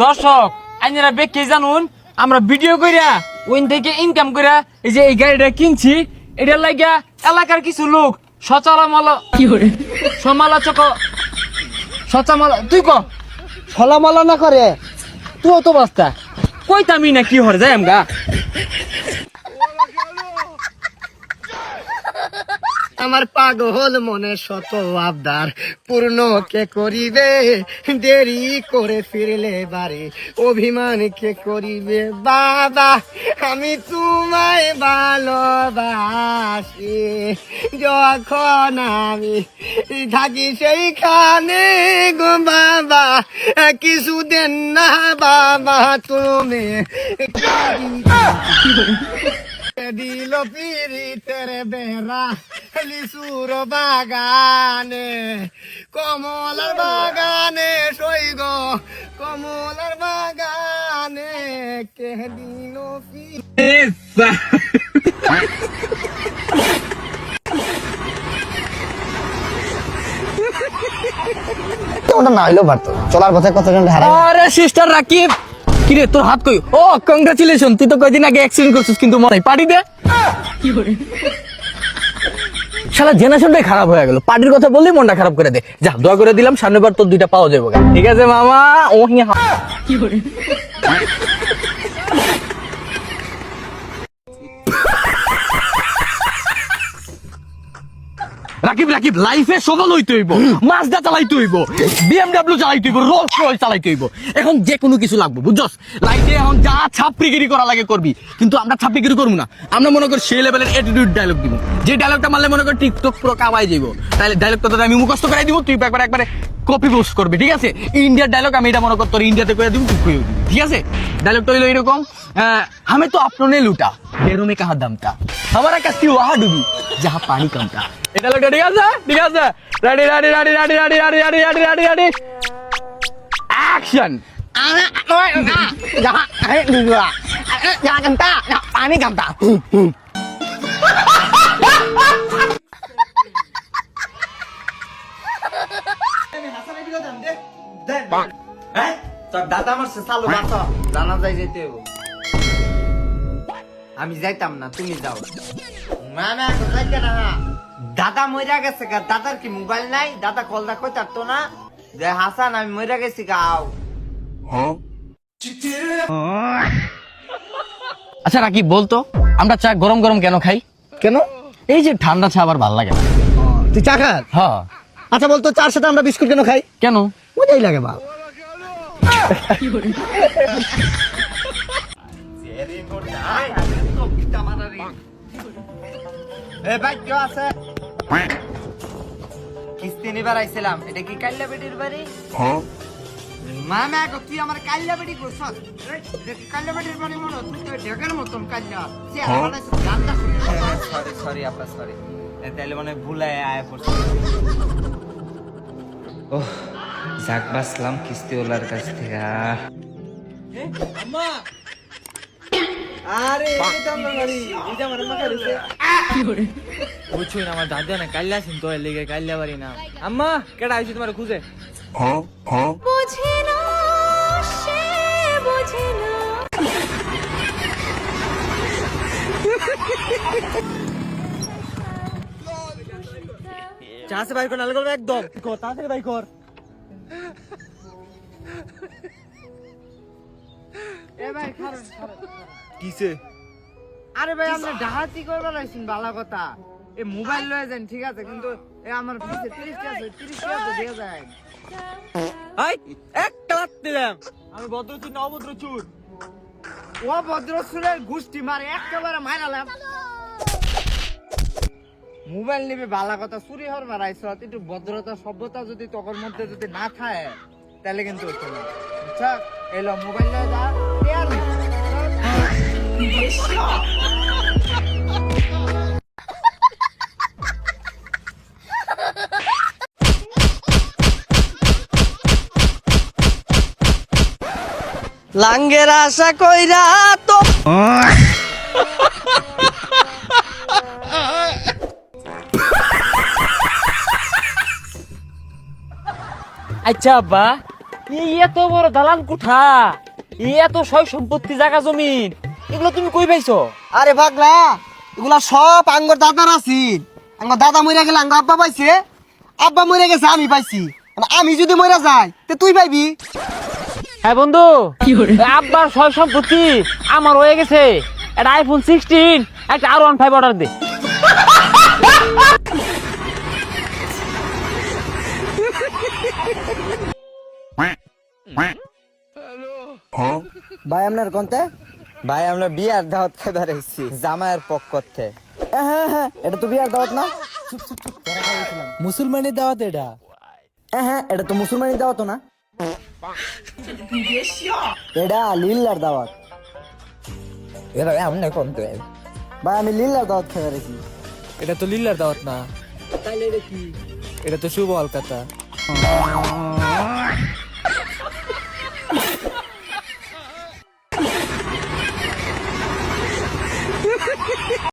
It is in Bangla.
দর্শক আইনারা বেকে জানুন আমরা ভিডিও কইরা ওইন থেকে ইনকাম কইরা এই যে এই গাড়িটা কিনছি, এটার লাগিয়া এলাকার কিছু লোক সমালোচক তুই ক ফলামালা না করে তুই তো বাস্তা কইতামি না কি হরে যাই আমগা। আমার পাগল মনে শত আবদার পূর্ণ কে করিবে, দেরি করে ফিরলে বাড়ি অভিমান কে করিবে। বাবা আমি তোমায় ভালোবাসি, যখন আমি থাকি সেইখানে গো বাবা কিছু দেন না বাবা তুমি দিল পিরিতের বেড়া লিচুর বাগানে, কমলার বাগানে সৈগ কমলার বাগানে কে দিল ওটা না হইলেও পারতো, চলার পথে কতজন হারাই। আরে সিস্টার রাকিব কিরে তোর হাত কই? ও কংগ্রাচুলেশন, তুই তো কয়দিন আগে অ্যাক্সিডেন্ট করছিস কিন্তু মনে পার্টি দে। শালা জেনারেশনটাই খারাপ হয়ে গেল, পার্টির কথা বললেই মনটা খারাপ করে দে। যা দোয়া করে দিলাম, সামনেবার তোর দুইটা পাওয়া যাবে। ঠিক আছে মামা। ও কি করে রাকিব রাকিব লাইফে সফল হইতে হইব, মাজদা চালাইতে হইব, বিএমডব্লিউ চালাইতে হইব, রোলস রয়েস চালাইতে হইব। এখন যে কোনো কিছু লাগবে বুঝছস। লাইফে এখন যা ছাপড়িগিরি করা লাগে করবি, কিন্তু আমরা ছাপড়িগিরি করবো না। আমরা মনে করি সেই লেভেলের অ্যাটিটিউড ডায়লগ দিব, যে ডায়লগটা মারলে মনে করি টিকটক পুরো কামাই যাইব। তাহলে ডায়লগটা তোদের আমি মুখস্থ করাই দিব, তুই একবারে কপি পোস্ট করবি। ঠিক আছে, ইন্ডিয়ার ডায়লগ আমি এটা মনে কর তোর ইন্ডিয়াতে করে দিব, তুই কইও দিবি। ঠিক আছে, ডায়লগটা হইলো এরকম, আমি তো আপনে লুটা ঢেরো মে কাহা দামটা, हमारा कस्ती वहां डूबी जहां पानी कम था। এটা লোক ঠিক আছে, ঠিক আছে, ready ready ready ready ready ready ready ready ready ready action. jangan kanta পানি কামতা। তোর দাদা আমার চালু বাস জানা যাই যেতে হইব। আমি যাইতাম না, তুমি যাও। না না যাইতে না, দাদা মইরা গেছে গা। দাদার কি মোবাইল নাই? দাদা কলটা কই তারতো না যে হাসান আমি মইরা গেছি গাও। আচ্ছা রাকিব বলতো, আমরা চা গরম গরম কেন খাই? কেন? এই যে ঠান্ডা চা আবার ভাল লাগে না। তুই চা খাস? হ্যাঁ। আচ্ছা বলতো চার সাথে আমরা বিস্কুট কেন খাই? কেন? মজাই লাগে বাল। কিস্তি নিবার আইছিলাম, এটা কি কাল্লা বেটির বাড়ি? মামা তুই আমার কাল্লা বেটি করছ? কাল্লা বেটির বাড়ি মনে তুই তো ঢেকের মতন কাল্লা। সরি সরি আপা সরি, তাহলে মনে ভুলে আয় পড়ছে। ওহ যাক বাসলাম কিস্তিওয়ালার কাছ থেকে। আরে এটা আমার বাড়ি, এটা আমার মাথা রইছে। কি করে বুঝছুই না? আমার দাদা না কাল্লা আছেন তো, এর লেগে কাল্লা বাড়ি না। আম্মা কেডা আইছে তোমার খুঁজে? বুঝে না সে বুঝে না। চা সে বাইর কর, নালে করবে একদম তাড়াতাড়ি বাইর কর। এ ভাই খারাপ কিসে? আরে ভাই আমরা ডাহাতি করবার আইছেন, ভালো কথা। এ মোবাইল লয়ে যান ঠিক আছে, কিন্তু এ আমার পিছে 30 টা আছে, 30 টা তো দিয়ে যায়। আই একটা লাত দিলাম। আমি ভদ্র চুর না অভদ্র চুর? ও ভদ্র সুরের গুষ্টি মারে একেবারে মাইরালাম। মোবাইল নিবে ভালো কথা, চুরি হরবার আইছ, একটু ভদ্রতা সভ্যতা যদি তোর মধ্যে যদি না থাকে তাহলে কিন্তু হচ্ছে না। আচ্ছা এলো মোবাইল লয়ে যা টেয়ার লাঙ্গের আশা কইরা তো আচ্ছা আব্বা, এই এত বড় দালান কোঠা, এই এত সয় সম্পত্তি জায়গা জমিন, এগুলো তুমি কই পাইছো? আরে পাগলা, এগুলা সব আঙ্গর দাদার আছিল। আঙ্গর দাদা মরে গেলে আঙ্গ আব্বা পাইছে, আব্বা মরে গেছে আমি পাইছি। আমি যদি মরে যাই তে তুই পাইবি। হ্যাঁ বন্ধু, আব্বার সয় সম্পত্তি আমার হয়ে গেছে। একটা আইফোন 16, একটা R15 অর্ডার দে। ভাই আপনার কোনতে? ভাই আমরা বিয়ার দাওয়াত খাইবার এসেছি জামাইয়ের পক্ষ থেকে। হ্যাঁ, এটা তো বিয়ার দাওয়াত না। মুসলমানের দাওয়াত এটা। হ্যাঁ, এটা তো মুসলমানের দাওয়াত না। এটা লিল্লার দাওয়াত। এবার আমরা কোনতে? ভাই আমি লিল্লার দাওয়াত খাইবার এসেছি। এটা তো লিল্লার দাওয়াত না। এটা তো শুভ অলকাতা।